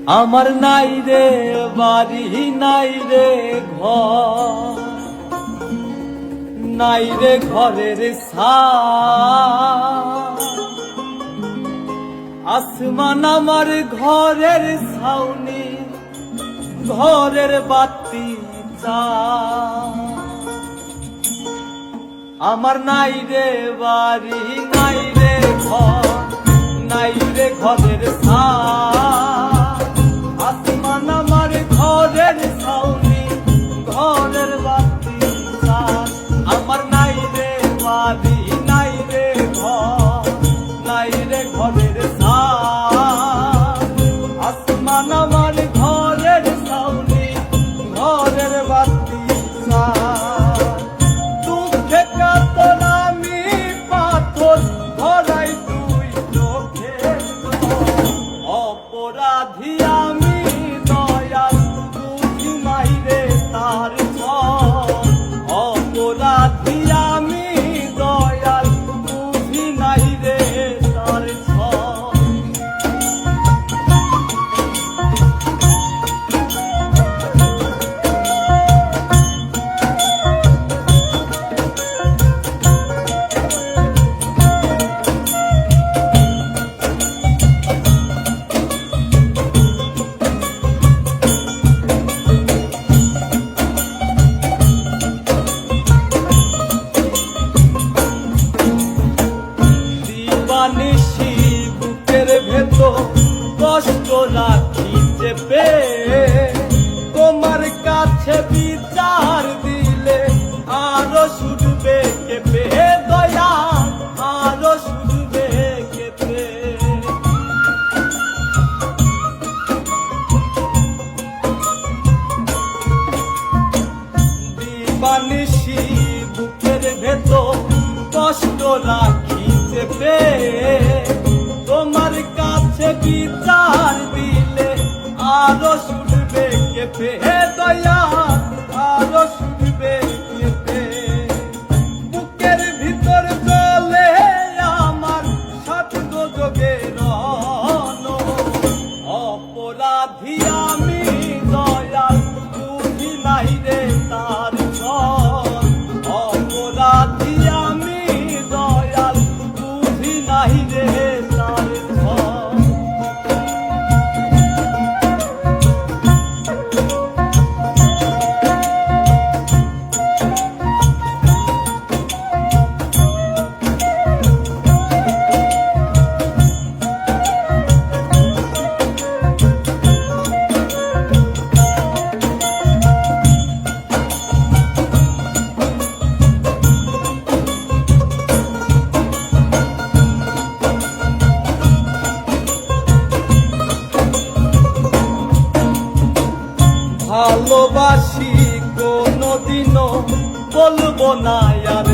আমার নাই রে বাড়ি, নাই রে ঘর, নাই রে ঘরের ছাদ। আসমান আমার ঘরের ছাউনি, ঘরের বাতি চাঁদ। আমার নাই রে বাড়ি, নাই রে ঘর, নাই রে ঘরের ছাদ। আসমান আমার ঘরের ছাউনি, ঘরের বাতি চাঁদ। আমার নাই রে বাড়ি, নাই রে ঘর, নাই রে ঘরের ছাদ। আসমান আমার ঘরের ছাউনি, ঘরের বাতি চাঁদ। দুঃখে কাতর আমি পাথর ধরাই তুই চোখে, অপরাধী আমি দয়াল বুঝি নাই রে তার ছল। অপরাধী আমি দয়াল বুঝি নাই রে তার ছল। নিশি বুকের ভেতর কষ্ট রাখি চেপে, তোমার কাছে বিচার দিলে আরো শুনবে কেঁপে। দয়া আরো শুনবে কেঁপে। দিবানিশি বুকের ভেতর কষ্ট রাখি চেপে, তোমার কাছে বিচার দিলে আরো শুনবে কেঁপে। দয়া আরো শুনবে কেঁপে। বুকের ভিতর চলে আমার সাত যোগের রণ, অপরাধী আমি দয়াল বুঝি নাই রে তার ছল। অপরাধী আমি দয়াল বুঝি নাই রে তার ছল। ভালোবাসি কোনদিনও বলবো না আর